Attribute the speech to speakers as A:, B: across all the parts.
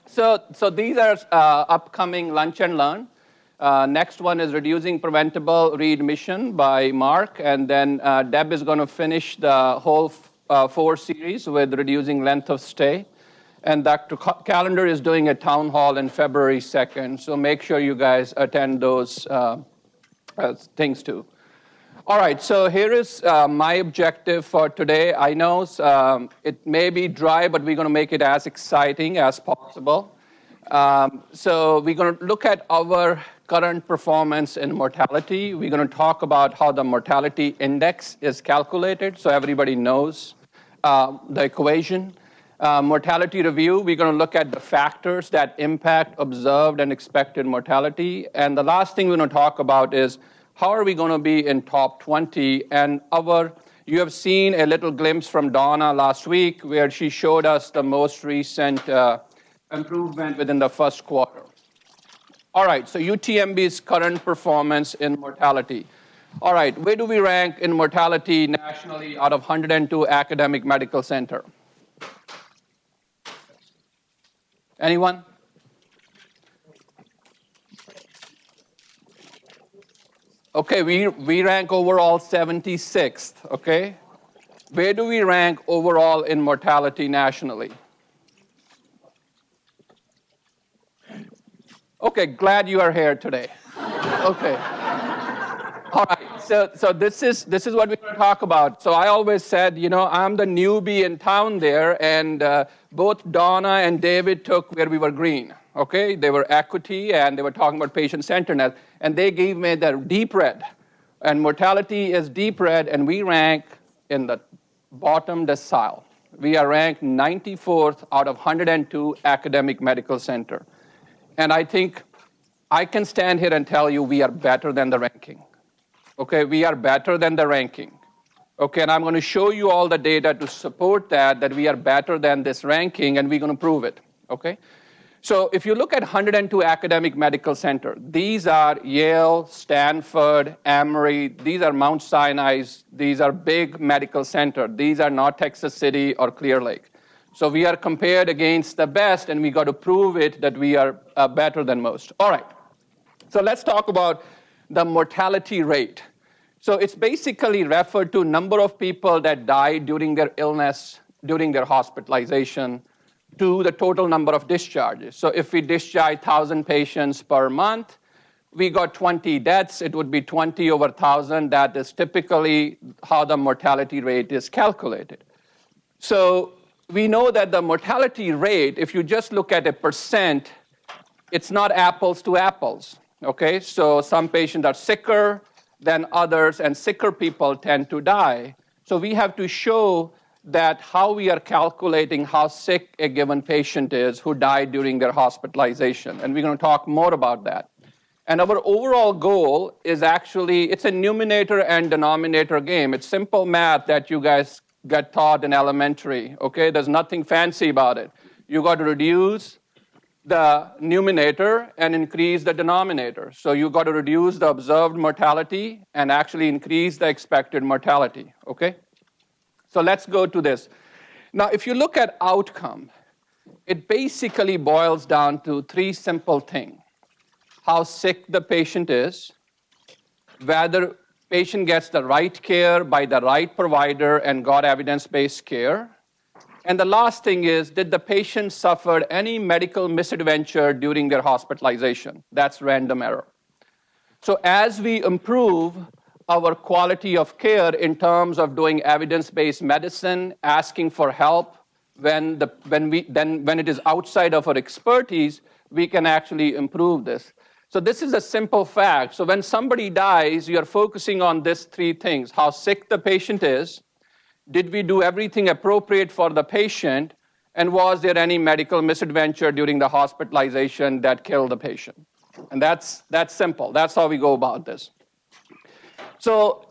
A: So these are upcoming lunch and learn. Next one is Reducing Preventable Readmission by Mark, and then Deb is going to finish the whole 4 series with Reducing Length of Stay. And Dr. Callender is doing a town hall on February 2nd, so make sure you guys attend those things too. All right, so here is my objective for today. I know it may be dry, but we're going to make it as exciting as possible. So we're going to look at our current performance in mortality. We're going to talk about how the mortality index is calculated, so everybody knows the equation. Mortality review, we're going to look at the factors that impact observed and expected mortality. And the last thing we're going to talk about is how are we going to be in top 20? And you have seen a little glimpse from Donna last week where she showed us the most recent improvement within the first quarter. All right, so UTMB's current performance in mortality. All right, where do we rank in mortality nationally out of 102 academic medical center? Anyone? Okay, we rank overall 76th, okay? Where do we rank overall in mortality nationally? Okay, glad you are here today. Okay. All right, so this is what we're going to talk about. So I always said, I'm the newbie in town there, and both Donna and David took where we were green, okay? They were equity, and they were talking about patient-centeredness, and they gave me the deep red. And mortality is deep red, and we rank in the bottom decile. We are ranked 94th out of 102 academic medical center. And I think I can stand here and tell you we are better than the ranking. Okay, we are better than the ranking. Okay, and I'm going to show you all the data to support that we are better than this ranking, and we're going to prove it. Okay? So if you look at 102 academic medical center, these are Yale, Stanford, Emory, these are Mount Sinai, these are big medical center. These are not Texas City or Clear Lake. So we are compared against the best, and we got to prove it that we are better than most. All right. So let's talk about the mortality rate. So it's basically referred to number of people that died during their illness, during their hospitalization, to the total number of discharges. So if we discharge 1,000 patients per month, we got 20 deaths. It would be 20 over 1,000. That is typically how the mortality rate is calculated. So we know that the mortality rate, if you just look at a percent, it's not apples to apples. Okay, so some patients are sicker than others, and sicker people tend to die. So we have to show that how we are calculating how sick a given patient is who died during their hospitalization. And we're going to talk more about that. And our overall goal is actually, it's a numerator and denominator game. It's simple math that you guys got taught in elementary. Okay, there's nothing fancy about it. You got to reduce the numerator and increase the denominator. So you got to reduce the observed mortality and actually increase the expected mortality, okay? So let's go to this. Now, if you look at outcome, it basically boils down to 3 simple things. How sick the patient is, whether patient gets the right care by the right provider and got evidence-based care, and the last thing is, did the patient suffer any medical misadventure during their hospitalization? That's random error. So as we improve our quality of care in terms of doing evidence-based medicine, asking for help when it is outside of our expertise, we can actually improve this. So this is a simple fact. So when somebody dies, you're focusing on these 3 things: how sick the patient is, did we do everything appropriate for the patient, and was there any medical misadventure during the hospitalization that killed the patient? And that's simple. That's how we go about this. So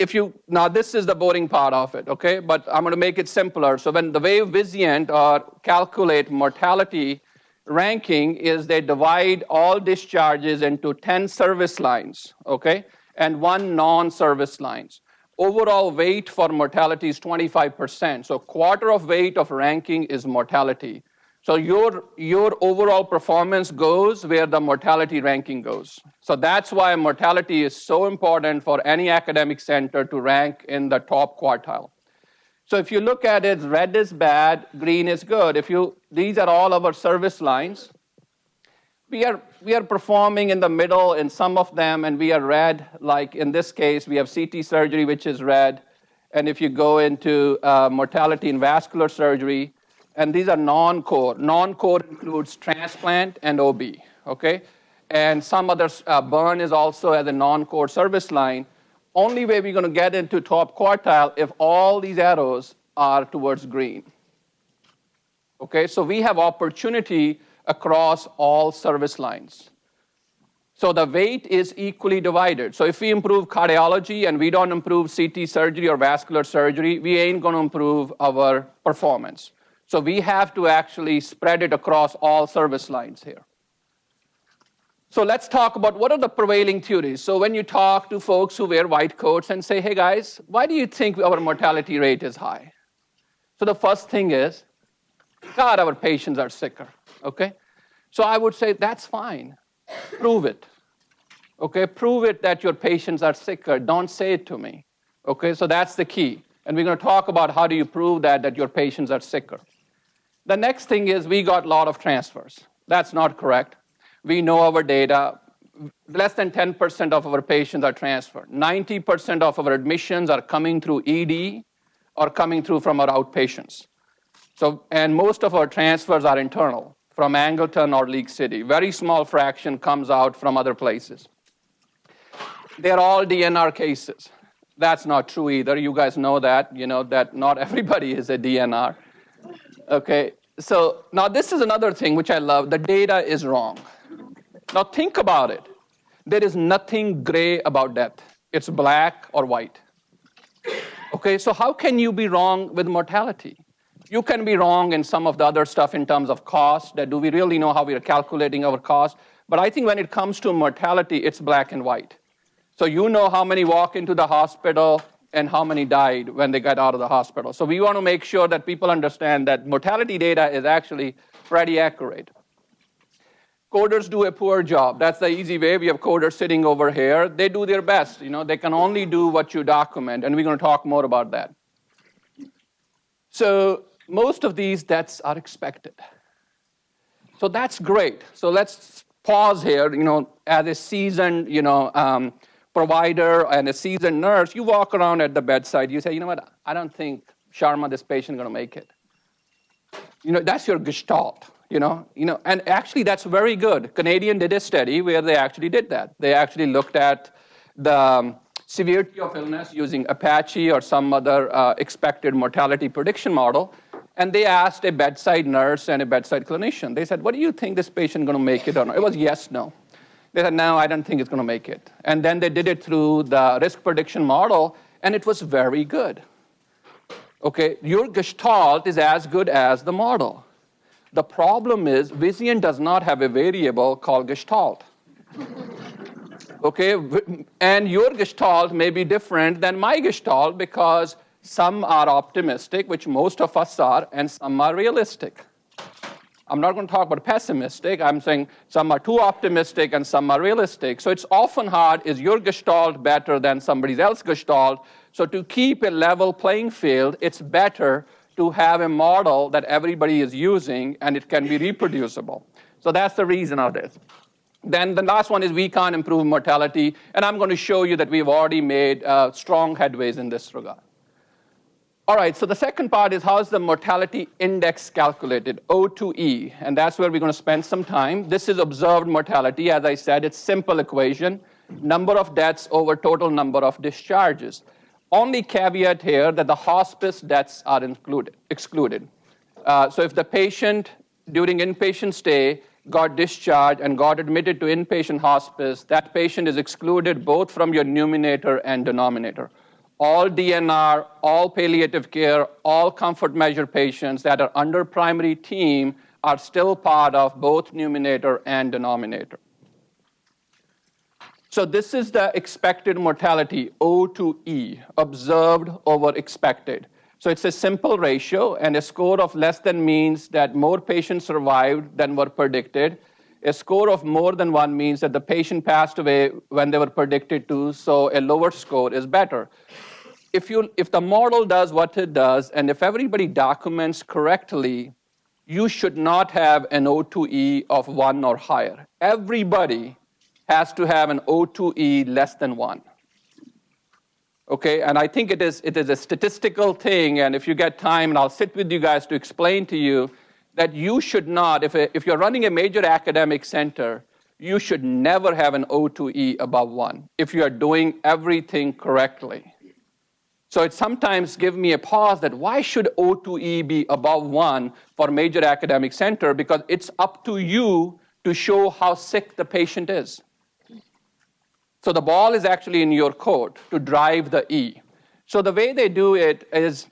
A: now this is the boring part of it, okay? But I'm going to make it simpler. So when the way Vizient or calculate mortality ranking is they divide all discharges into 10 service lines, okay, and 1 non-service lines. Overall weight for mortality is 25%. So quarter of weight of ranking is mortality. So your overall performance goes where the mortality ranking goes. So that's why mortality is so important for any academic center to rank in the top quartile. So if you look at it, red is bad, green is good. These are all our service lines. We are performing in the middle in some of them, and we are red. Like in this case, we have CT surgery, which is red. And if you go into mortality and vascular surgery, and these are non-core. Non-core includes transplant and OB, okay? And some other, burn is also as a non-core service line. Only way we're going to get into top quartile if all these arrows are towards green. Okay, so we have opportunity across all service lines. So the weight is equally divided. So if we improve cardiology and we don't improve CT surgery or vascular surgery, we ain't going to improve our performance. So we have to actually spread it across all service lines here. So let's talk about what are the prevailing theories. So when you talk to folks who wear white coats and say, hey guys, why do you think our mortality rate is high? So the first thing is, God, our patients are sicker, okay? So I would say, that's fine. Prove it, okay? Prove it that your patients are sicker. Don't say it to me, okay? So that's the key. And we're going to talk about how do you prove that your patients are sicker. The next thing is we got a lot of transfers. That's not correct. We know our data. Less than 10% of our patients are transferred. 90% of our admissions are coming through ED or coming through from our outpatients. So, and most of our transfers are internal, from Angleton or League City. Very small fraction comes out from other places. They're all DNR cases. That's not true either. You guys know that, that not everybody is a DNR. Okay, so now this is another thing which I love. The data is wrong. Now think about it. There is nothing gray about death. It's black or white. Okay, so how can you be wrong with mortality? You can be wrong in some of the other stuff in terms of cost, that do we really know how we are calculating our cost? But I think when it comes to mortality, it's black and white. So you know how many walk into the hospital and how many died when they got out of the hospital. So we want to make sure that people understand that mortality data is actually pretty accurate. Coders do a poor job. That's the easy way. We have coders sitting over here. They do their best. They can only do what you document, and we're going to talk more about that. So most of these deaths are expected. So that's great. So let's pause here. As a seasoned, provider and a seasoned nurse, you walk around at the bedside. You say, you know what? I don't think Sharma, this patient, is going to make it. That's your gestalt. And actually that's very good. Canadian did a study where they actually did that. They actually looked at the severity of illness using Apache or some other expected mortality prediction model, and they asked a bedside nurse and a bedside clinician. They said, what do you think this patient is going to make it or not? It was yes, no. They said, no, I don't think it's going to make it. And then they did it through the risk prediction model, and it was very good. Okay, your gestalt is as good as the model. The problem is Vizient does not have a variable called gestalt. Okay, and your gestalt may be different than my gestalt because some are optimistic, which most of us are, and some are realistic. I'm not going to talk about pessimistic. I'm saying some are too optimistic and some are realistic. So it's often hard, is your gestalt better than somebody else's gestalt? So to keep a level playing field, it's better to have a model that everybody is using and it can be reproducible. So that's the reason of this. Then the last one is we can't improve mortality, and I'm going to show you that we've already made strong headways in this regard. All right, so the second part is how is the mortality index calculated, O to E, and that's where we're going to spend some time. This is observed mortality. As I said, it's simple equation, number of deaths over total number of discharges. Only caveat here that the hospice deaths are excluded. So if the patient during inpatient stay got discharged and got admitted to inpatient hospice, that patient is excluded both from your numerator and denominator. All DNR, all palliative care, all comfort measure patients that are under primary team are still part of both numerator and denominator. So this is the expected mortality, O to E, observed over expected. So it's a simple ratio, and a score of less than means that more patients survived than were predicted. A score of more than 1 means that the patient passed away when they were predicted to, so a lower score is better. If the model does what it does, and if everybody documents correctly, you should not have an O2E of 1 or higher. Everybody has to have an O2E less than 1. Okay, and I think it is a statistical thing, and if you get time, and I'll sit with you guys to explain to you that you should not, if you're running a major academic center, you should never have an O2E above 1 if you are doing everything correctly. So it sometimes gives me a pause that why should O2E be above 1 for major academic center? Because it's up to you to show how sick the patient is. So the ball is actually in your court to drive the E. So the way they do it is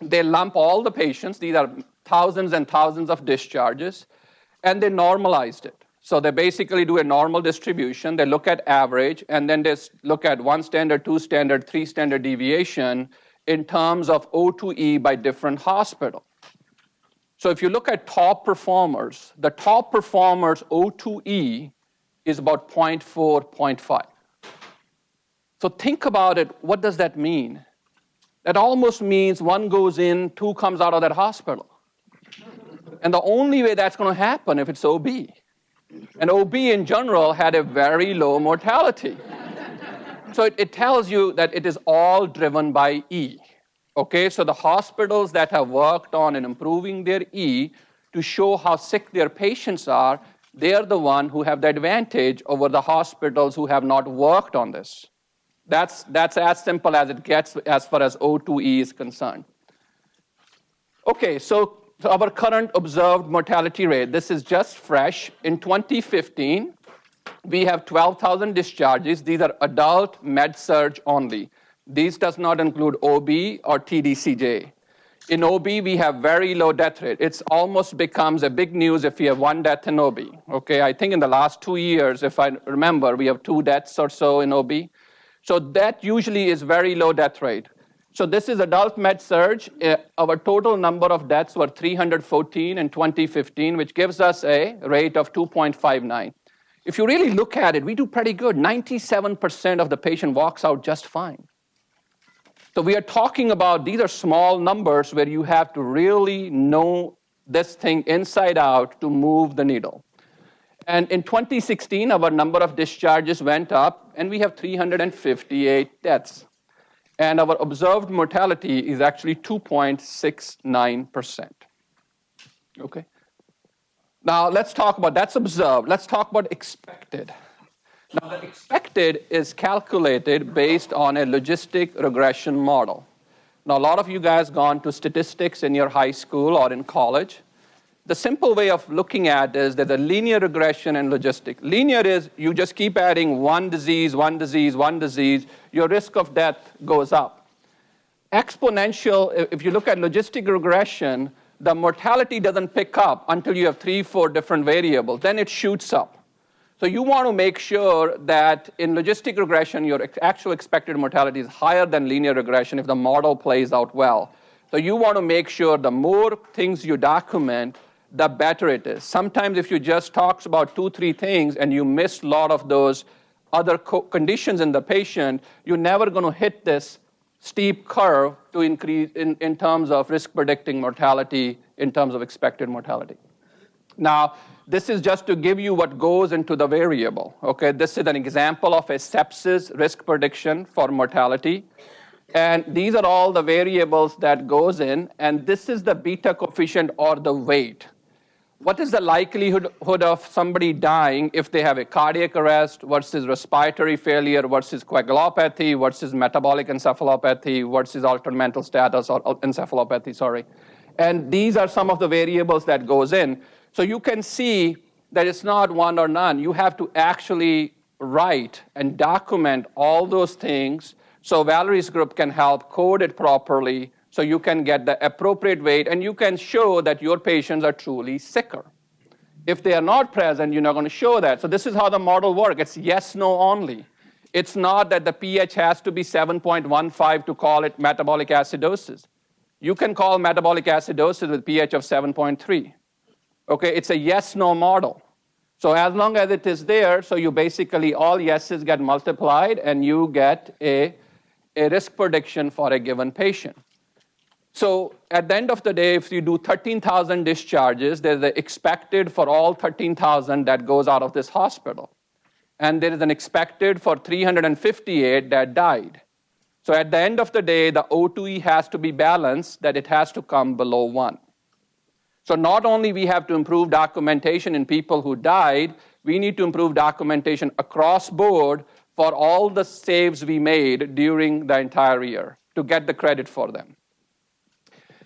A: they lump all the patients. These are thousands and thousands of discharges, and they normalized it. So they basically do a normal distribution. They look at average, and then they look at 1 standard, 2 standard, 3 standard deviation in terms of O2E by different hospital. So if you look at top performers, the top performers' O2E is about 0.4, 0.5. So think about it, what does that mean? That almost means 1 goes in, 2 comes out of that hospital. And the only way that's going to happen if it's OB. And OB in general had a very low mortality. So it tells you that it is all driven by E. Okay, so the hospitals that have worked on and improving their E to show how sick their patients are, they are the ones who have the advantage over the hospitals who have not worked on this. That's as simple as it gets as far as O2E is concerned. Okay, so our current observed mortality rate, this is just fresh. In 2015, we have 12,000 discharges. These are adult med-surg only. These does not include OB or TDCJ. In OB, we have very low death rate. It almost becomes a big news if we have 1 death in OB. Okay, I think in the last 2 years, if I remember, we have 2 deaths or so in OB. So that usually is very low death rate. So this is adult med-surg. Our total number of deaths were 314 in 2015, which gives us a rate of 2.59. If you really look at it, we do pretty good. 97% of the patient walks out just fine. So we are talking about, these are small numbers where you have to really know this thing inside out to move the needle. And in 2016, our number of discharges went up, and we have 358 deaths. And our observed mortality is actually 2.69%. Okay? Now, let's talk about, that's observed. Let's talk about expected. Now, the expected is calculated based on a logistic regression model. Now, a lot of you guys gone to statistics in your high school or in college. The simple way of looking at it is there's a linear regression and logistic. Linear is you just keep adding one disease, one disease, one disease, your risk of death goes up. Exponential, if you look at logistic regression, the mortality doesn't pick up until you have 3, 4 different variables. Then it shoots up. So you want to make sure that in logistic regression, your actual expected mortality is higher than linear regression if the model plays out well. So you want to make sure the more things you document, the better it is. Sometimes if you just talk about 2, 3 things and you miss a lot of those other conditions in the patient, you're never going to hit this steep curve to increase in terms of risk predicting mortality, in terms of expected mortality. Now, this is just to give you what goes into the variable. Okay, this is an example of a sepsis risk prediction for mortality. And these are all the variables that goes in, and this is the beta coefficient or the weight. What is the likelihood of somebody dying if they have a cardiac arrest versus respiratory failure versus coagulopathy versus metabolic encephalopathy versus altered mental status or encephalopathy, sorry. And these are some of the variables that goes in. So you can see that it's not one or none. You have to actually write and document all those things so Valerie's group can help code it properly so you can get the appropriate weight and you can show that your patients are truly sicker. If they are not present, you're not going to show that. So this is how the model works. It's yes, no only. It's not that the pH has to be 7.15 to call it metabolic acidosis. You can call metabolic acidosis with pH of 7.3. Okay, it's a yes-no model. So as long as it is there, so you basically, all yeses get multiplied, and you get a risk prediction for a given patient. So at the end of the day, if you do 13,000 discharges, there's the expected for all 13,000 that goes out of this hospital. And there is an expected for 358 that died. So at the end of the day, the O2E has to be balanced, that it has to come below 1. So not only we have to improve documentation in people who died, we need to improve documentation across board for all the saves we made during the entire year to get the credit for them.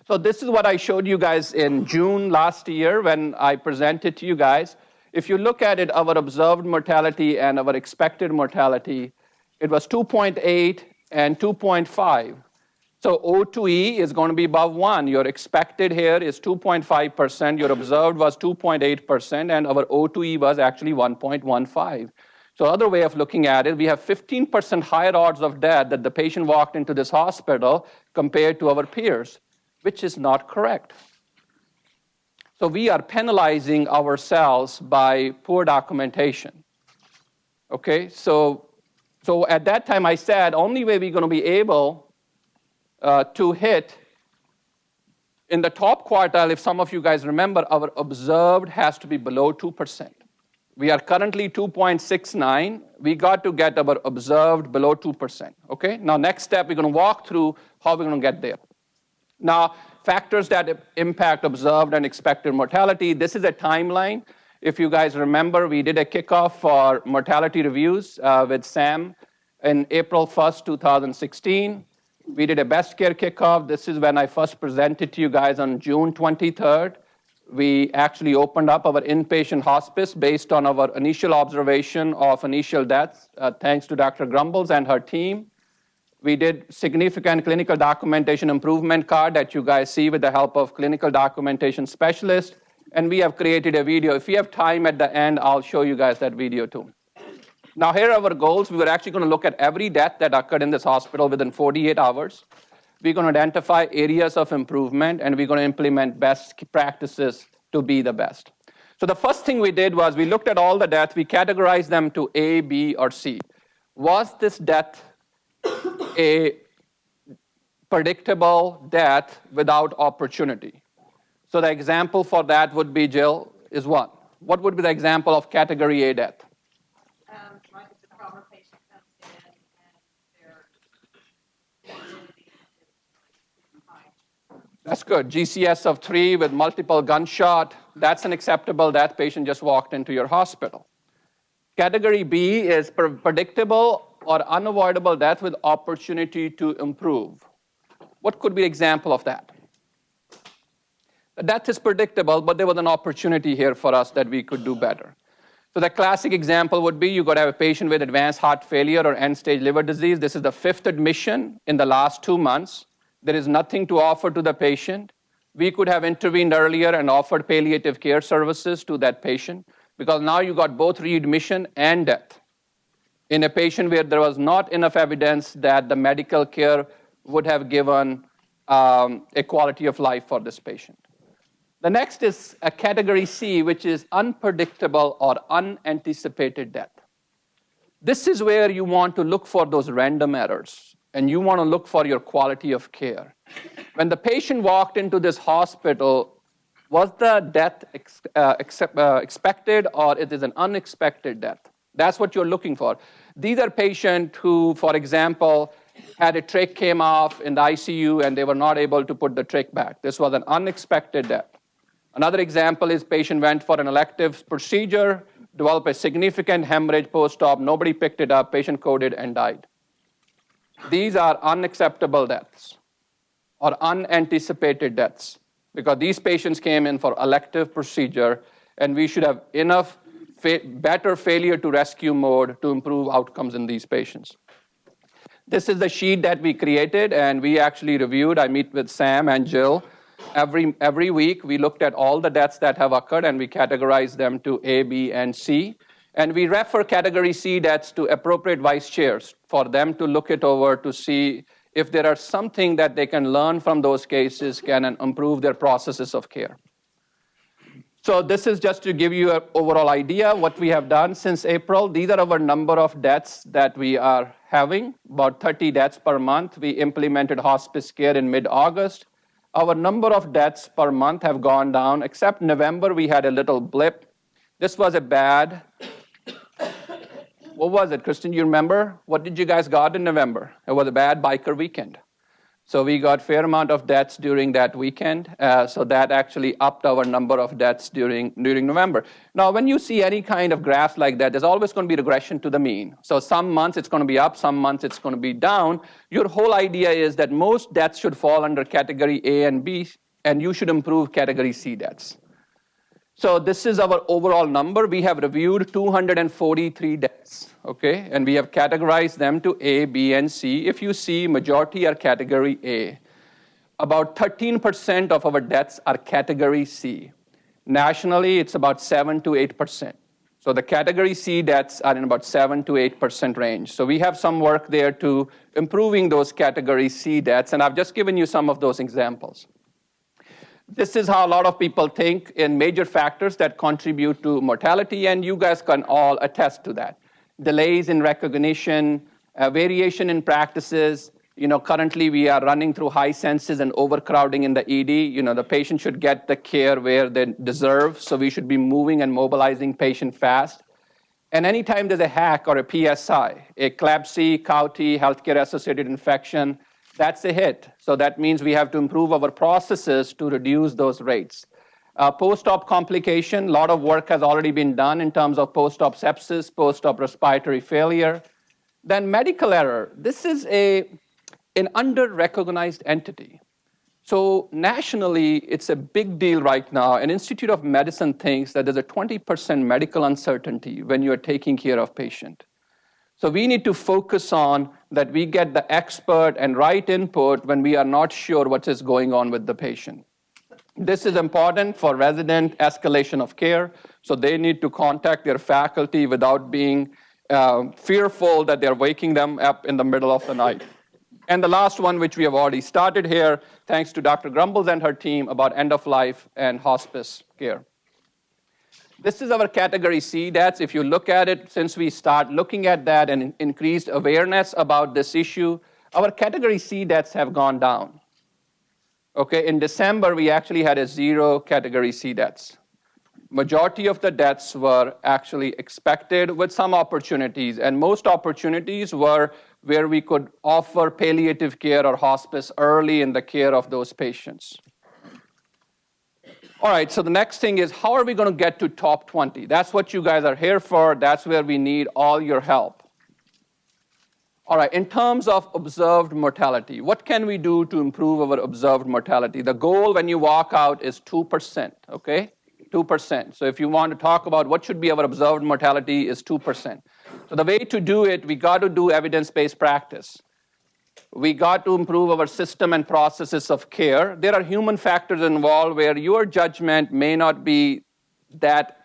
A: So this is what I showed you guys in June last year when I presented to you guys. If you look at it, our observed mortality and our expected mortality, it was 2.8 and 2.5. So O2E is going to be above 1. Your expected here is 2.5%. Your observed was 2.8%, and our O2E was actually 1.15. So other way of looking at it, we have 15% higher odds of death that the patient walked into this hospital compared to our peers, which is not correct. So we are penalizing ourselves by poor documentation. Okay, so at that time I said, only way we're going to be able to hit in the top quartile, if some of you guys remember, our observed has to be below 2%. We are currently 2.69. We got to get our observed below 2%. Okay, now next step, we're going to walk through how we're going to get there. Now, factors that impact observed and expected mortality. This is a timeline. If you guys remember, we did a kickoff for mortality reviews with Sam in April 1st, 2016. We did a best care kickoff. This is when I first presented to you guys on June 23rd. We actually opened up our inpatient hospice based on our initial observation of initial deaths, thanks to Dr. Grumbles and her team. We did significant clinical documentation improvement card that you guys see with the help of clinical documentation specialists. And we have created a video. If we have time at the end, I'll show you guys that video too. Now, here are our goals. We were actually going to look at every death that occurred in this hospital within 48 hours. We're going to identify areas of improvement, and we're going to implement best practices to be the best. So the first thing we did was we looked at all the deaths. We categorized them to A, B, or C. Was this death a predictable death without opportunity? So the example for that would be, Jill, is what? What would be the example of category A death?
B: Like if the trauma patient comes in and their mobility is high.
A: That's good. GCS of 3 with multiple gunshot. That's an acceptable death. Patient just walked into your hospital. Category B is predictable or unavoidable death with opportunity to improve. What could be an example of that? The death is predictable, but there was an opportunity here for us that we could do better. So the classic example would be you got to have a patient with advanced heart failure or end-stage liver disease. This is the 5th admission in the last 2 months. There is nothing to offer to the patient. We could have intervened earlier and offered palliative care services to that patient, because now you got both readmission and death in a patient where there was not enough evidence that the medical care would have given a quality of life for this patient. The next is a category C, which is unpredictable or unanticipated death. This is where you want to look for those random errors, and you want to look for your quality of care. When the patient walked into this hospital, was the death expected, or it is an unexpected death? That's what you're looking for. These are patients who, for example, had a trach came off in the ICU and they were not able to put the trach back. This was an unexpected death. Another example is patient went for an elective procedure, developed a significant hemorrhage post-op, nobody picked it up, patient coded and died. These are unacceptable deaths or unanticipated deaths, because these patients came in for elective procedure, and we should have enough better failure to rescue mode to improve outcomes in these patients. This is the sheet that we created, and we actually reviewed. I meet with Sam and Jill every week. We looked at all the deaths that have occurred, and we categorized them to A, B, and C. And we refer category C deaths to appropriate vice chairs for them to look it over to see if there are something that they can learn from those cases, can improve their processes of care. So this is just to give you an overall idea what we have done since April. These are our number of deaths that we are having, about 30 deaths per month. We implemented hospice care in mid-August. Our number of deaths per month have gone down, except November we had a little blip. This was a bad, what was it, Kristen, you remember? What did you guys got in November? It was a bad biker weekend. So we got a fair amount of deaths during that weekend. So that actually upped our number of deaths during November. Now, when you see any kind of graphs like that, there's always going to be regression to the mean. So some months it's going to be up, some months it's going to be down. Your whole idea is that most deaths should fall under category A and B, and you should improve category C deaths. So this is our overall number. We have reviewed 243 deaths, okay? And we have categorized them to A, B, and C. If you see, majority are category A. About 13% of our deaths are category C. Nationally, it's about 7 to 8%. So the category C deaths are in about 7 to 8% range. So we have some work there to improving those category C deaths, and I've just given you some of those examples. This is how a lot of people think in major factors that contribute to mortality, and you guys can all attest to that. Delays in recognition, variation in practices. Currently we are running through high census and overcrowding in the ED. The patient should get the care where they deserve, so we should be moving and mobilizing patient fast. And anytime there's a HAC or a PSI, eclampsia, CAUTI, healthcare-associated infection, that's a hit. So that means we have to improve our processes to reduce those rates. Post-op complication, a lot of work has already been done in terms of post-op sepsis, post-op respiratory failure. Then medical error. This is an under-recognized entity. So nationally, it's a big deal right now. An Institute of Medicine thinks that there's a 20% medical uncertainty when you're taking care of patient. So we need to focus on that we get the expert and right input when we are not sure what is going on with the patient. This is important for resident escalation of care, so they need to contact their faculty without being fearful that they're waking them up in the middle of the night. And the last one, which we have already started here, thanks to Dr. Grumbles and her team, about end of life and hospice care. This is our category C deaths. If you look at it, since we start looking at that and increased awareness about this issue, our category C deaths have gone down. Okay, in December, we actually had a 0 category C deaths. Majority of the deaths were actually expected with some opportunities, and most opportunities were where we could offer palliative care or hospice early in the care of those patients. All right, so the next thing is, how are we going to get to top 20? That's what you guys are here for. That's where we need all your help. All right, in terms of observed mortality, what can we do to improve our observed mortality? The goal when you walk out is 2%, okay? 2%. So if you want to talk about what should be our observed mortality is 2%. So the way to do it, we got to do evidence-based practice. We got to improve our system and processes of care. There are human factors involved where your judgment may not be that,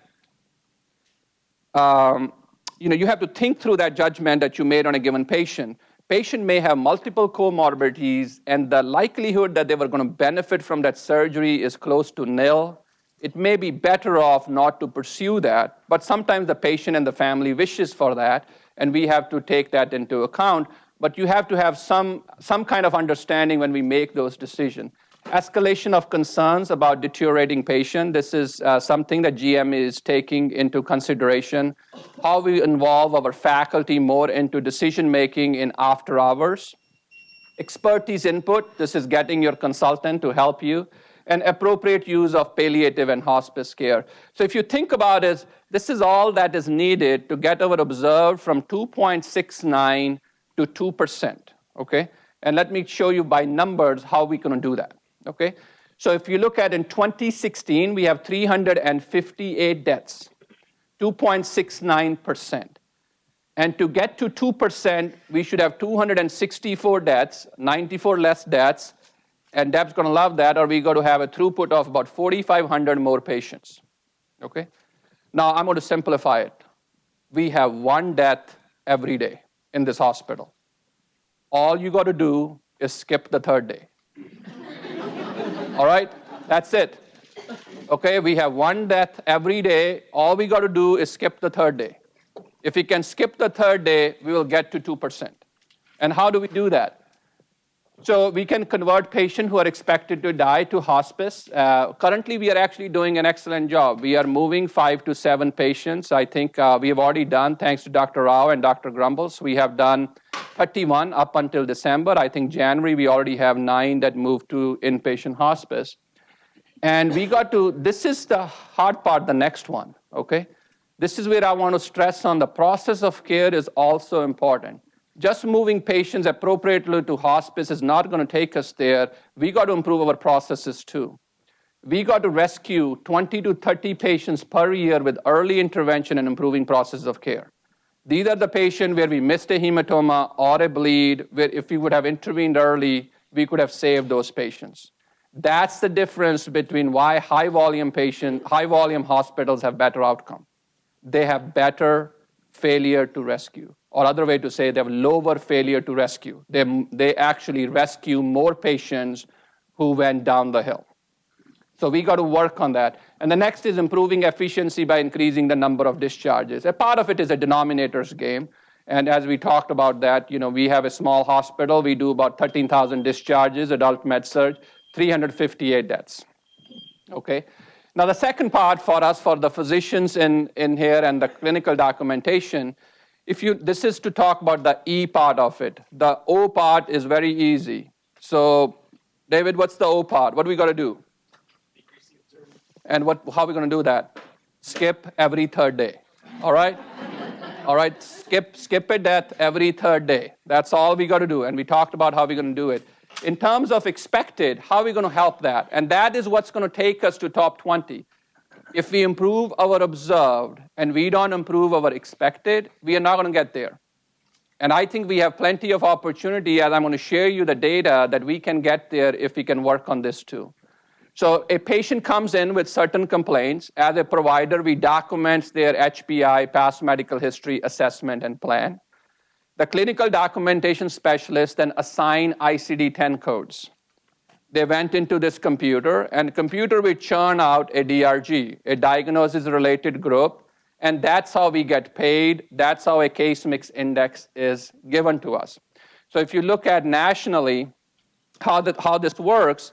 A: you have to think through that judgment that you made on a given patient. Patient may have multiple comorbidities, and the likelihood that they were going to benefit from that surgery is close to nil. It may be better off not to pursue that, but sometimes the patient and the family wishes for that, and we have to take that into account. But you have to have some kind of understanding when we make those decisions. Escalation of concerns about deteriorating patient. This is something that GM is taking into consideration. How we involve our faculty more into decision-making in after hours. Expertise input. This is getting your consultant to help you. And appropriate use of palliative and hospice care. So if you think about it, this is all that is needed to get our observed from 2.69 to 2%, okay? And let me show you by numbers how we're going to do that, okay? So if you look at in 2016, we have 358 deaths, 2.69%. And to get to 2%, we should have 264 deaths, 94 less deaths, and Deb's going to love that, or we got to have a throughput of about 4,500 more patients, okay? Now, I'm going to simplify it. We have 1 death every day in this hospital. All you got to do is skip the third day. All right? That's it. Okay, we have one death every day. All we got to do is skip the third day. If we can skip the third day, we will get to 2%. And how do we do that? So we can convert patients who are expected to die to hospice. Currently, we are actually doing an excellent job. We are moving 5 to 7 patients. I think we have already done, thanks to Dr. Rao and Dr. Grumbles, we have done 31 up until December. I think January, we already have 9 that moved to inpatient hospice. And we got to, this is the hard part, the next one, okay? This is where I want to stress on the process of care is also important. Just moving patients appropriately to hospice is not going to take us there. We got to improve our processes too. We got to rescue 20 to 30 patients per year with early intervention and improving processes of care. These are the patients where we missed a hematoma or a bleed, where if we would have intervened early, we could have saved those patients. That's the difference between why high-volume hospitals have better outcome. They have better failure to rescue. Or other way to say, they have lower failure to rescue. They actually rescue more patients who went down the hill. So we got to work on that. And the next is improving efficiency by increasing the number of discharges. A part of it is a denominators game. And as we talked about that, we have a small hospital. We do about 13,000 discharges, adult med-surg, 358 deaths. Okay. Now the second part for us, for the physicians in here and the clinical documentation, this is to talk about the E part of it. The O part is very easy. So, David, what's the O part? What do we got to do? And how are we going to do that? Skip every third day. All right? All right, skip a death every third day. That's all we got to do. And we talked about how we're going to do it. In terms of expected, how are we going to help that? And that is what's going to take us to top 20. If we improve our observed and we don't improve our expected, we are not going to get there. And I think we have plenty of opportunity, as I'm going to share you the data, that we can get there if we can work on this too. So a patient comes in with certain complaints. As a provider, we document their HPI, past medical history, assessment, and plan. The clinical documentation specialist then assign ICD-10 codes. They went into this computer, and the computer will churn out a DRG, a diagnosis-related group, and that's how we get paid. That's how a case mix index is given to us. So if you look at nationally, how this works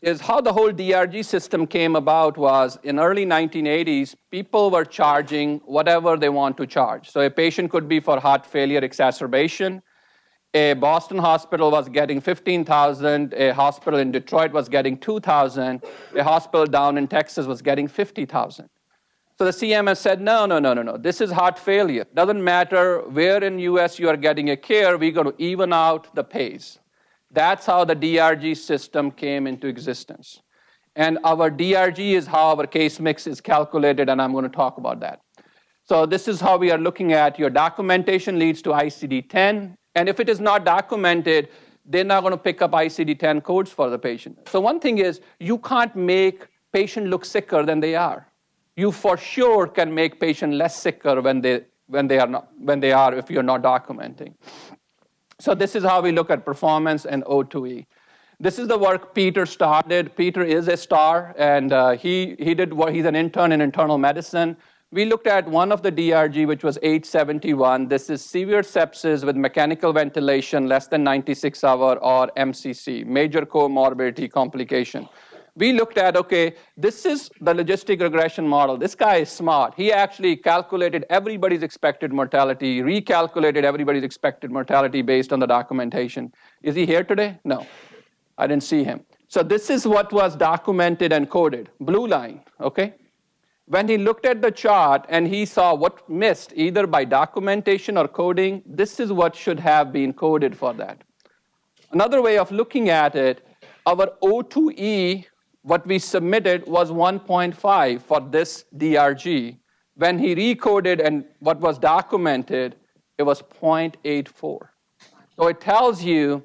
A: is how the whole DRG system came about was in early 1980s, people were charging whatever they want to charge. So a patient could be for heart failure exacerbation. A Boston hospital was getting $15,000. A hospital in Detroit was getting $2,000. A hospital down in Texas was getting $50,000. So the CMS said, no. This is heart failure. Doesn't matter where in US you are getting a care, we're going to even out the pays. That's how the DRG system came into existence. And our DRG is how our case mix is calculated, and I'm going to talk about that. So this is how we are looking at your documentation leads to ICD-10. And if it is not documented, they're not going to pick up ICD-10 codes for the patient. So one thing is, you can't make patient look sicker than they are. You for sure can make patient less sicker when they are if you're not documenting. So this is how we look at performance and O2E. This is the work Peter started. Peter is a star, and he's an intern in internal medicine. We looked at one of the DRG, which was 871. This is severe sepsis with mechanical ventilation less than 96 hours, or MCC, major comorbidity complication. We looked at, okay, this is the logistic regression model. This guy is smart. He actually calculated everybody's expected mortality, recalculated everybody's expected mortality based on the documentation. Is he here today? No, I didn't see him. So this is what was documented and coded, blue line, okay? When he looked at the chart and he saw what missed, either by documentation or coding, this is what should have been coded for that. Another way of looking at it, our O2E, what we submitted was 1.5 for this DRG. When he recoded and what was documented, it was 0.84. So it tells you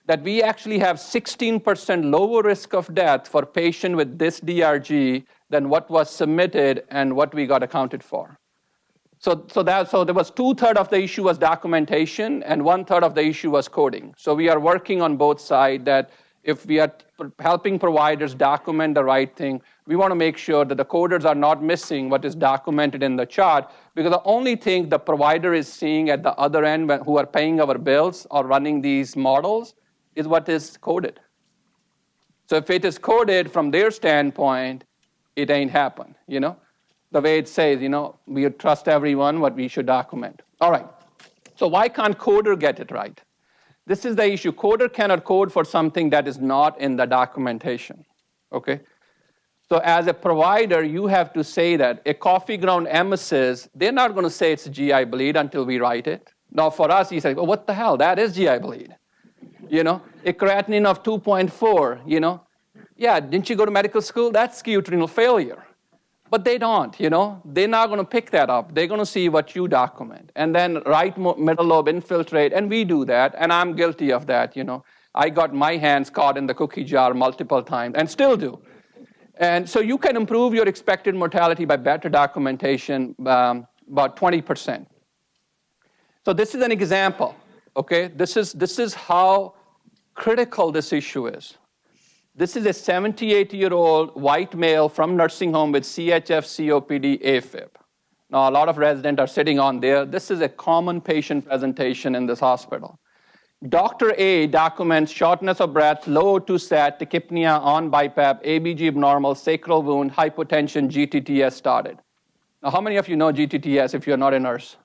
A: that we actually have 16% lower risk of death for patient with this DRG than what was submitted and what we got accounted for. So there was 2/3 of the issue was documentation, and 1/3 of the issue was coding. So we are working on both sides that if we are helping providers document the right thing, we want to make sure that the coders are not missing what is documented in the chart, because the only thing the provider is seeing at the other end who are paying our bills or running these models is what is coded. So if it is coded from their standpoint, it ain't happen, The way it says, we trust everyone, what we should document. All right. So why can't coder get it right? This is the issue. Coder cannot code for something that is not in the documentation, okay? So as a provider, you have to say that a coffee ground emesis, they're not going to say it's GI bleed until we write it. Now for us, you say, well, what the hell? That is GI bleed. A creatinine of 2.4, Yeah, didn't you go to medical school? That's acute renal failure. But they don't, They're not going to pick that up. They're going to see what you document. And then right middle lobe infiltrate, and we do that, and I'm guilty of that, I got my hands caught in the cookie jar multiple times, and still do. And so you can improve your expected mortality by better documentation about 20%. So this is an example, okay? This is how critical this issue is. This is a 78-year-old white male from nursing home with CHF, COPD, AFib. Now, a lot of residents are sitting on there. This is a common patient presentation in this hospital. Dr. A documents shortness of breath, low O2 sat, tachypnea on BiPAP, ABG abnormal, sacral wound, hypotension, GTTS started. Now, how many of you know GTTS if you're not a nurse?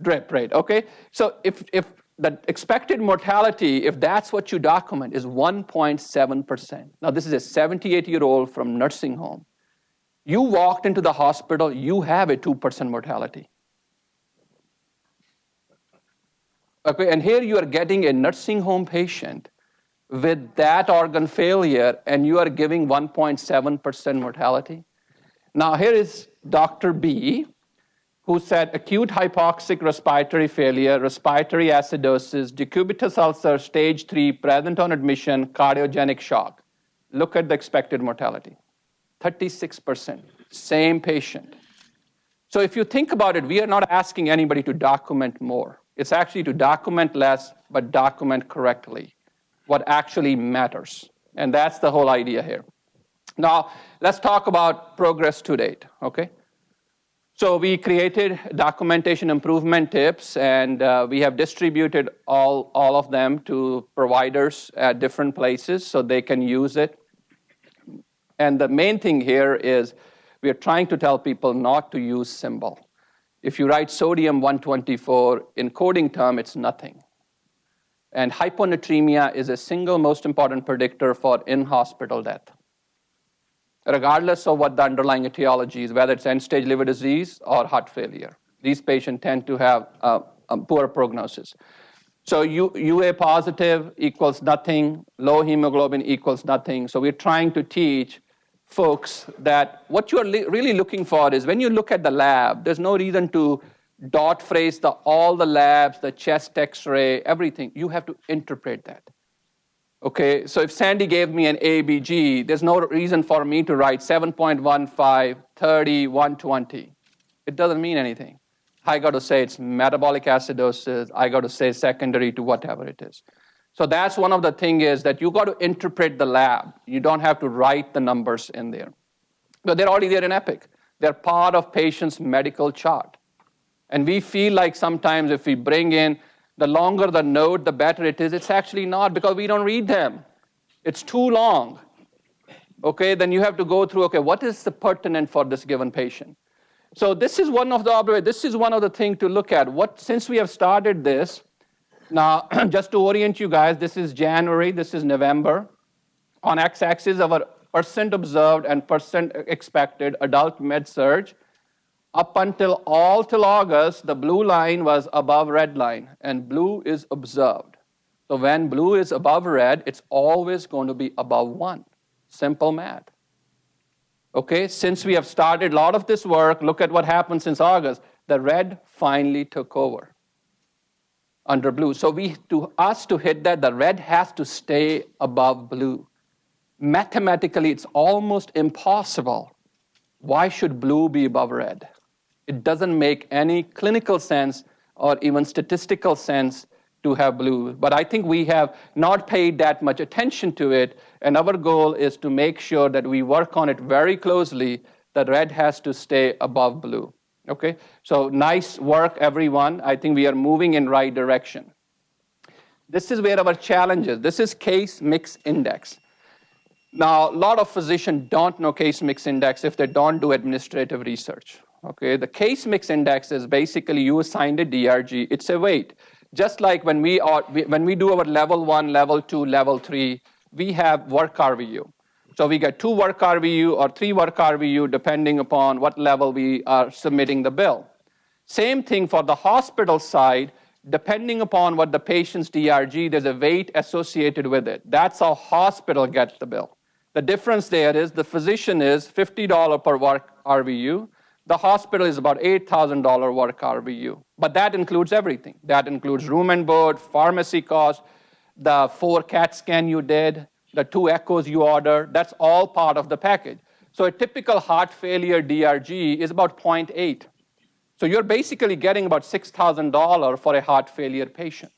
A: Drip rate, okay? So if the expected mortality, if that's what you document, is 1.7%. Now, this is a 78-year-old from nursing home. You walked into the hospital, you have a 2% mortality. Okay, and here you are getting a nursing home patient with that organ failure, and you are giving 1.7% mortality. Now, here is Dr. B, who said acute hypoxic respiratory failure, respiratory acidosis, decubitus ulcer, stage 3, present on admission, cardiogenic shock. Look at the expected mortality, 36%, same patient. So if you think about it, we are not asking anybody to document more. It's actually to document less, but document correctly, what actually matters. And that's the whole idea here. Now, let's talk about progress to date, okay? So we created documentation improvement tips, and we have distributed all of them to providers at different places so they can use it. And the main thing here is we are trying to tell people not to use symbol. If you write sodium 124, in coding term, it's nothing. And hyponatremia is a single most important predictor for in-hospital death, regardless of what the underlying etiology is, whether it's end-stage liver disease or heart failure. These patients tend to have a poor prognosis. So UA positive equals nothing, low hemoglobin equals nothing. So we're trying to teach folks that what you're really looking for is when you look at the lab, there's no reason to dot phrase all the labs, the chest x-ray, everything. You have to interpret that. Okay, so if Sandy gave me an ABG, there's no reason for me to write 7.15, 30, 120. It doesn't mean anything. I got to say it's metabolic acidosis. I got to say secondary to whatever it is. So that's one of the things is that you got to interpret the lab. You don't have to write the numbers in there. But they're already there in Epic. They're part of patient's medical chart. And we feel like sometimes if we bring in the longer the note, the better it is. It's actually not because we don't read them. It's too long. Okay, then you have to go through, okay, what is the pertinent for this given patient? So this is one of the things to look at. Since we have started this, now just to orient you guys, this is January, this is November. On x-axis, our percent observed and percent expected adult med-surg. Up until till August, the blue line was above red line, and blue is observed. So when blue is above red, it's always going to be above 1. Simple math. Okay, since we have started a lot of this work, look at what happened since August. The red finally took over under blue. So to hit that, the red has to stay above blue. Mathematically, it's almost impossible Why should blue be above red? It doesn't make any clinical sense or even statistical sense to have blue. But I think we have not paid that much attention to it, and our goal is to make sure that we work on it very closely, that red has to stay above blue. Okay, so nice work, everyone. I think we are moving in right direction. This is where our challenge is. This is case mix index. Now, a lot of physicians don't know case mix index if they don't do administrative research. Okay, the case mix index is basically you assigned a DRG. It's a weight. Just like when we do our level 1, level 2, level 3, we have work RVU. So we get 2 work RVU or 3 work RVU depending upon what level we are submitting the bill. Same thing for the hospital side. Depending upon what the patient's DRG, there's a weight associated with it. That's how hospital gets the bill. The difference there is the physician is $50 per work RVU. The hospital is about $8,000 work RVU. But that includes everything. That includes room and board, pharmacy costs, the 4 CAT scan you did, the 2 echoes you ordered. That's all part of the package. So a typical heart failure DRG is about 0.8. So you're basically getting about $6,000 for a heart failure patient.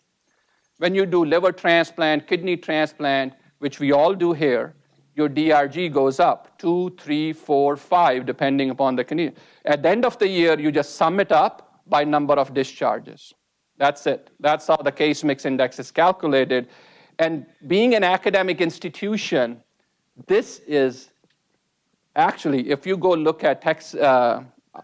A: When you do liver transplant, kidney transplant, which we all do here, your DRG goes up 2, 3, 4, 5, depending upon the condition. At the end of the year, you just sum it up by number of discharges. That's it. That's how the case mix index is calculated. And being an academic institution, this is actually, if you go look at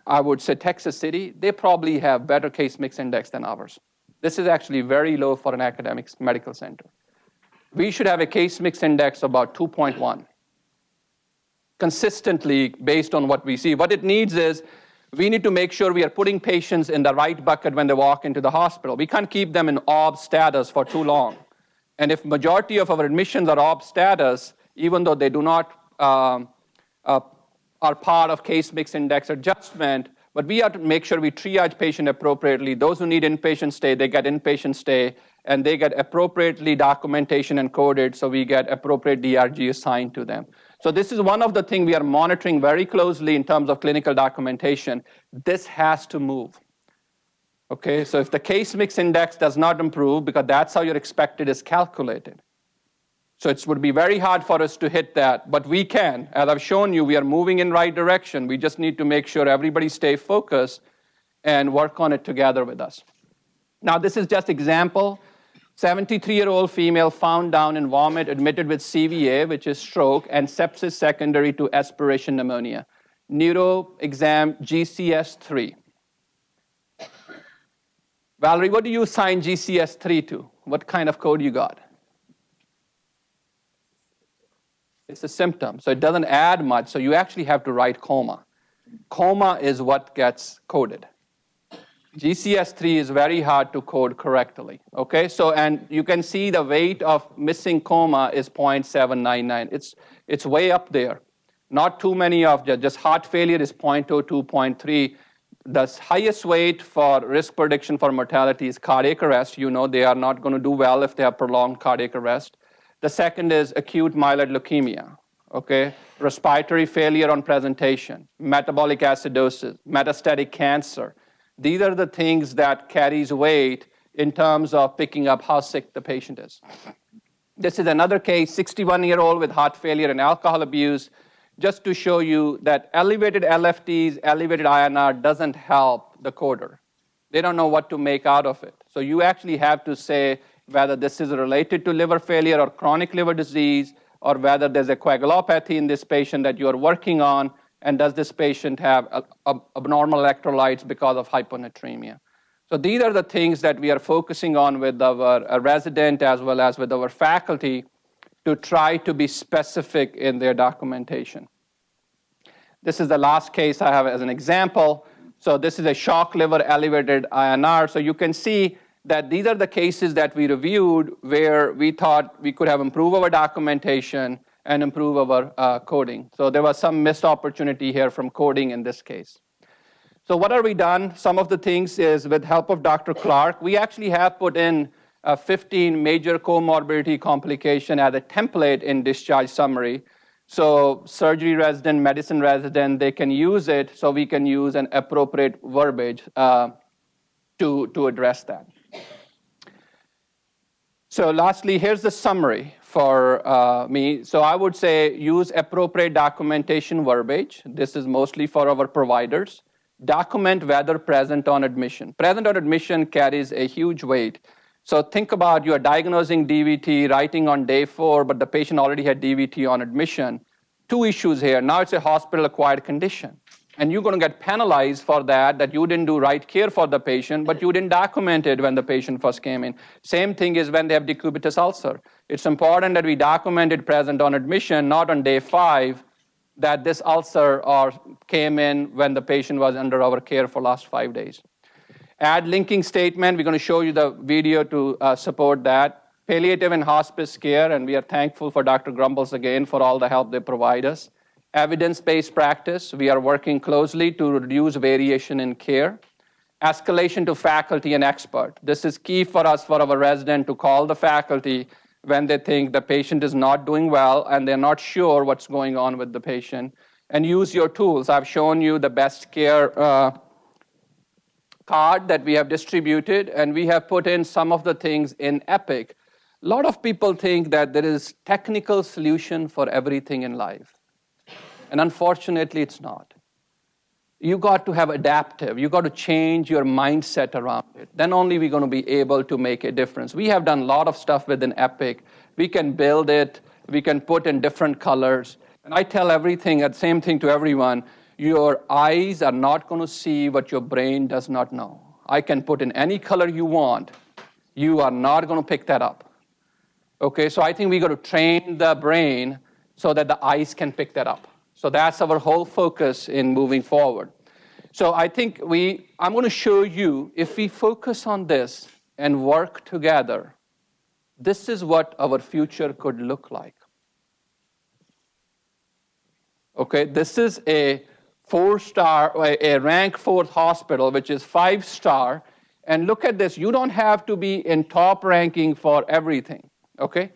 A: I would say Texas City, they probably have better case mix index than ours. This is actually very low for an academic medical center. We should have a case mix index of about 2.1, consistently based on what we see. What it needs is we need to make sure we are putting patients in the right bucket when they walk into the hospital. We can't keep them in OB status for too long. And if majority of our admissions are OB status, even though they do not are part of case mix index adjustment, but we have to make sure we triage patient appropriately. Those who need inpatient stay, they get inpatient stay, and they get appropriately documentation and coded, so we get appropriate DRG assigned to them. So this is one of the things we are monitoring very closely in terms of clinical documentation. This has to move. Okay, so if the case mix index does not improve, because that's how your expected is calculated. So it would be very hard for us to hit that, but we can. As I've shown you, we are moving in right direction. We just need to make sure everybody stay focused and work on it together with us. Now, this is just example. 73-year-old female found down in vomit, admitted with CVA, which is stroke, and sepsis secondary to aspiration pneumonia. Neuro exam GCS3. Valerie, what do you assign GCS3 to? What kind of code you got? It's a symptom, so it doesn't add much, so you actually have to write coma. Coma is what gets coded. GCS3 is very hard to code correctly, okay? So, and you can see the weight of missing coma is 0.799. It's way up there. Not too many of just heart failure is 0.02, 0.3. The highest weight for risk prediction for mortality is cardiac arrest. You know they are not going to do well if they have prolonged cardiac arrest. The second is acute myeloid leukemia, okay? Respiratory failure on presentation, metabolic acidosis, metastatic cancer. These are the things that carries weight in terms of picking up how sick the patient is. This is another case, 61-year-old with heart failure and alcohol abuse, just to show you that elevated LFTs, elevated INR doesn't help the coder. They don't know what to make out of it. So you actually have to say whether this is related to liver failure or chronic liver disease, or whether there's a coagulopathy in this patient that you are working on, and does this patient have abnormal electrolytes because of hyponatremia. So these are the things that we are focusing on with our resident as well as with our faculty to try to be specific in their documentation. This is the last case I have as an example. So this is a shock liver elevated INR. So you can see that these are the cases that we reviewed where we thought we could have improved our documentation and improve our coding. So there was some missed opportunity here from coding in this case. So what have we done? Some of the things is with help of Dr. Clark, we actually have put in 15 major comorbidity complication as a template in discharge summary. So surgery resident, medicine resident, they can use it, so we can use an appropriate verbiage to address that. So lastly, here's the summary for me. So I would say use appropriate documentation verbiage. This is mostly for our providers. Document whether present on admission. Present on admission carries a huge weight. So think about you are diagnosing DVT, writing on day 4, but the patient already had DVT on admission. 2 issues here. Now it's a hospital-acquired condition. And you're going to get penalized for that you didn't do right care for the patient, but you didn't document it when the patient first came in. Same thing is when they have decubitus ulcer. It's important that we document it present on admission, not on day 5, that this ulcer came in when the patient was under our care for last 5 days. Add linking statement. We're going to show you the video to support that. Palliative and hospice care, and we are thankful for Dr. Grumbles again for all the help they provide us. Evidence-based practice. We are working closely to reduce variation in care. Escalation to faculty and expert. This is key for us, for our resident, to call the faculty when they think the patient is not doing well and they're not sure what's going on with the patient. And use your tools. I've shown you the best care card that we have distributed, and we have put in some of the things in Epic. A lot of people think that there is technical solution for everything in life. And unfortunately, it's not. You got to have adaptive. You got to change your mindset around it. Then only we're going to be able to make a difference. We have done a lot of stuff within Epic. We can build it. We can put in different colors. And I tell the same thing to everyone. Your eyes are not going to see what your brain does not know. I can put in any color you want. You are not going to pick that up. Okay, so I think we got to train the brain so that the eyes can pick that up. So that's our whole focus in moving forward. So I think I'm going to show you, if we focus on this and work together, this is what our future could look like. Okay, this is a 4-star, a rank 4th hospital, which is 5-star. And look at this, you don't have to be in top ranking for everything, okay?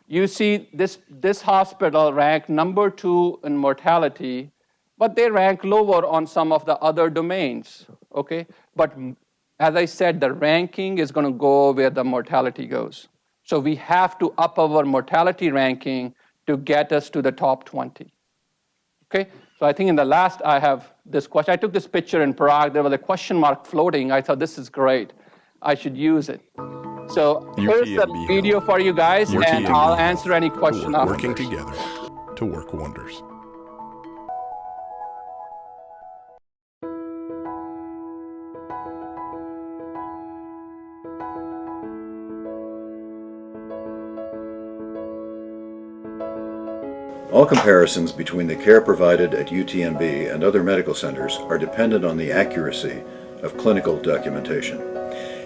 A: You see this hospital ranked number 2 in mortality, but they rank lower on some of the other domains, okay? But as I said, the ranking is going to go where the mortality goes. So we have to up our mortality ranking to get us to the top 20, okay? So I think in the last, I have this question. I took this picture in Prague. There was a question mark floating. I thought, this is great. I should use it. So here's the video for you guys, and I'll answer any question after.
C: Working together to work wonders.
D: All comparisons between the care provided at UTMB and other medical centers are dependent on the accuracy of clinical documentation.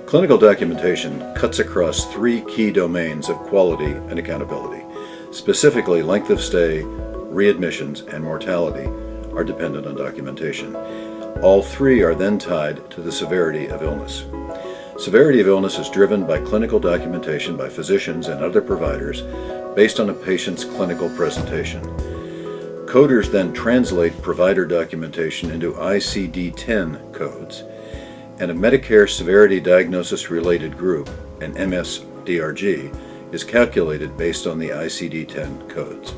D: Clinical documentation cuts across 3 key domains of quality and accountability. Specifically, length of stay, readmissions, and mortality are dependent on documentation. All 3 are then tied to the severity of illness. Severity of illness is driven by clinical documentation by physicians and other providers based on a patient's clinical presentation. Coders then translate provider documentation into ICD-10 codes, and a Medicare Severity Diagnosis Related Group, an MSDRG, is calculated based on the ICD-10 codes.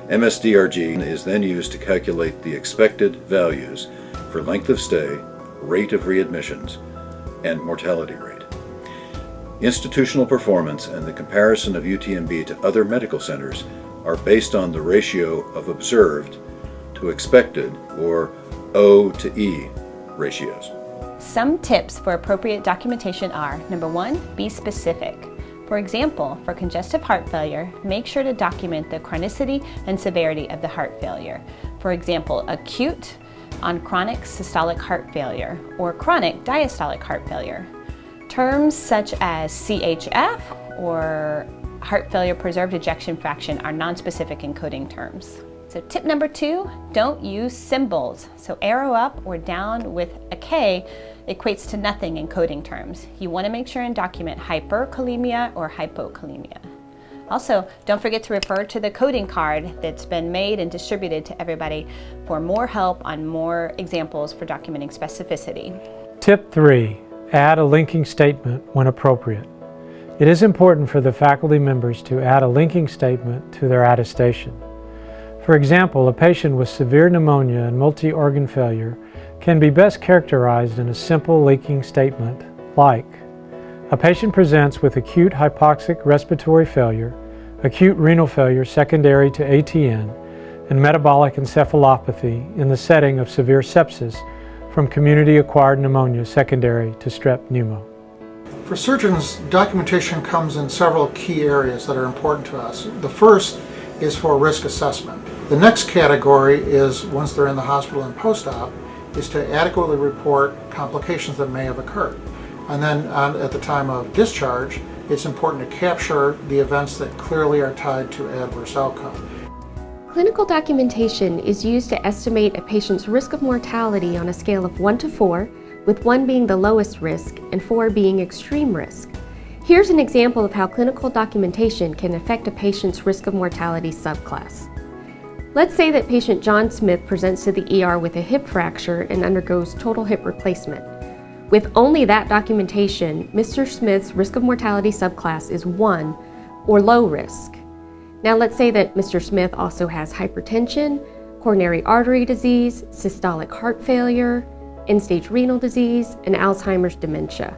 D: MSDRG is then used to calculate the expected values for length of stay, rate of readmissions, and mortality rate. Institutional performance and the comparison of UTMB to other medical centers are based on the ratio of observed to expected, or O to E ratios.
E: Some tips for appropriate documentation are, number 1, be specific. For example, for congestive heart failure, make sure to document the chronicity and severity of the heart failure. For example, acute on chronic systolic heart failure or chronic diastolic heart failure. Terms such as CHF or heart failure preserved ejection fraction are nonspecific in coding terms. So tip number 2, don't use symbols. So arrow up or down with a K equates to nothing in coding terms. You want to make sure and document hyperkalemia or hypokalemia. Also, don't forget to refer to the coding card that's been made and distributed to everybody for more help on more examples for documenting specificity.
F: Tip 3. Add a linking statement when appropriate. It is important for the faculty members to add a linking statement to their attestation. For example, a patient with severe pneumonia and multi-organ failure can be best characterized in a simple linking statement like, a patient presents with acute hypoxic respiratory failure, acute renal failure secondary to ATN, and metabolic encephalopathy in the setting of severe sepsis from community-acquired pneumonia secondary to strep pneumo.
G: For surgeons, documentation comes in several key areas that are important to us. The first is for risk assessment. The next category is, once they're in the hospital and post-op, is to adequately report complications that may have occurred. And then at the time of discharge, it's important to capture the events that clearly are tied to adverse outcome.
H: Clinical documentation is used to estimate a patient's risk of mortality on a scale of 1 to 4, with 1 being the lowest risk and 4 being extreme risk. Here's an example of how clinical documentation can affect a patient's risk of mortality subclass. Let's say that patient John Smith presents to the ER with a hip fracture and undergoes total hip replacement. With only that documentation, Mr. Smith's risk of mortality subclass is 1, or low risk. Now let's say that Mr. Smith also has hypertension, coronary artery disease, systolic heart failure, end-stage renal disease, and Alzheimer's dementia.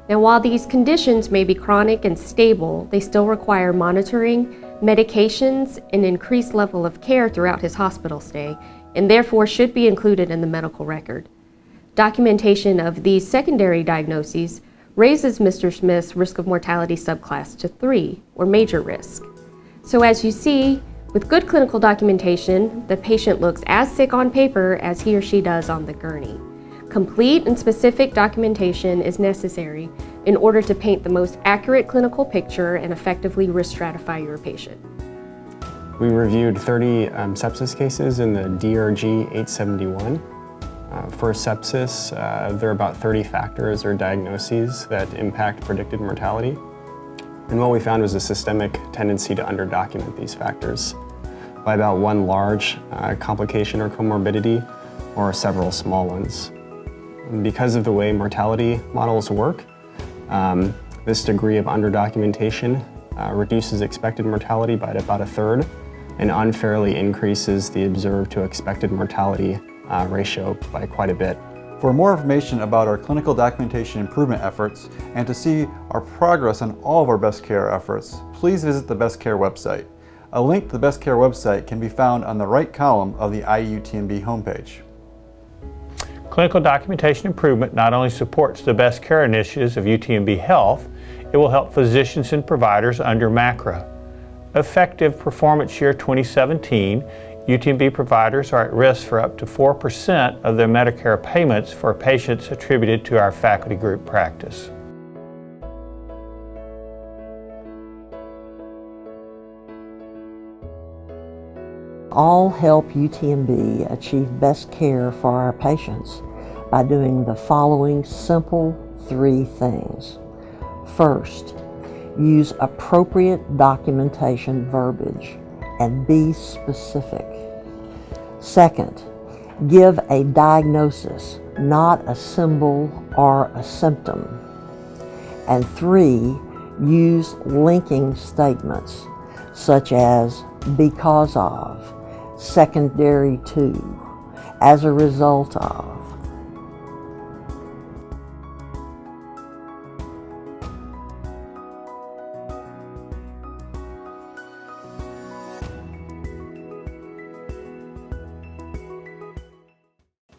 H: Now while these conditions may be chronic and stable, they still require monitoring, medications, and increased level of care throughout his hospital stay, and therefore should be included in the medical record. Documentation of these secondary diagnoses raises Mr. Smith's risk of mortality subclass to 3, or major risk. So as you see, with good clinical documentation, the patient looks as sick on paper as he or she does on the gurney. Complete and specific documentation is necessary in order to paint the most accurate clinical picture and effectively risk stratify your patient.
I: We reviewed 30 sepsis cases in the DRG 871. For sepsis, there are about 30 factors or diagnoses that impact predicted mortality. And what we found was a systemic tendency to underdocument these factors by about 1 large complication or comorbidity or several small ones. Because of the way mortality models work, this degree of underdocumentation reduces expected mortality by about 1/3 and unfairly increases the observed to expected mortality ratio by quite a bit.
J: For more information about our clinical documentation improvement efforts and to see our progress on all of our Best Care efforts, please visit the Best Care website. A link to the Best Care website can be found on the right column of the IUTMB homepage.
F: Clinical documentation improvement not only supports the Best Care initiatives of UTMB Health, it will help physicians and providers under MACRA. Effective performance year 2017, UTMB providers are at risk for up to 4% of their Medicare payments for patients attributed to our faculty group practice.
K: All help UTMB achieve best care for our patients by doing the following simple 3 things. First, use appropriate documentation verbiage and be specific. Second, give a diagnosis, not a symbol or a symptom. And 3, use linking statements such as because of, secondary to, as a result of.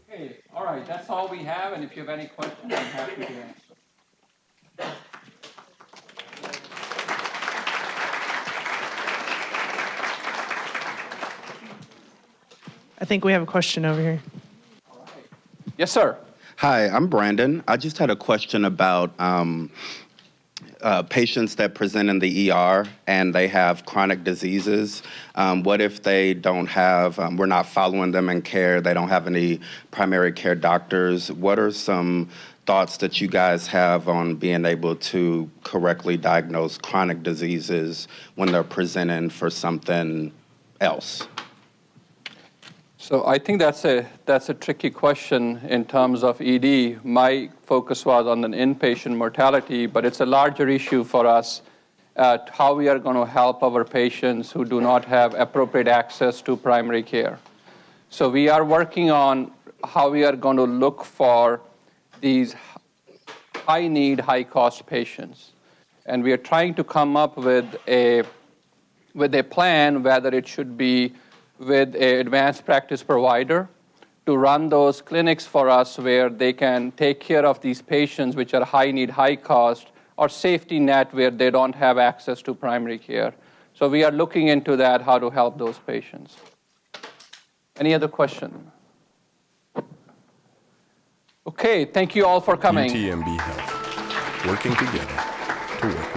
A: Okay, all right, that's all we have, and if you have any questions, I'm happy to answer.
L: I think we have a question over here.
A: Yes, sir.
M: Hi, I'm Brandon. I just had a question about patients that present in the ER and they have chronic diseases. What if they don't have, we're not following them in care, they don't have any primary care doctors? What are some thoughts that you guys have on being able to correctly diagnose chronic diseases when they're presenting for something else?
A: So I think that's a tricky question in terms of ED. My focus was on an inpatient mortality, but it's a larger issue for us at how we are going to help our patients who do not have appropriate access to primary care. So we are working on how we are going to look for these high-need, high-cost patients. And we are trying to come up with a plan, whether it should be with an advanced practice provider to run those clinics for us where they can take care of these patients which are high-need, high-cost, or safety net where they don't have access to primary care. So we are looking into that, how to help those patients. Any other question? Okay, thank you all for coming.
C: UTMB Health, working together to work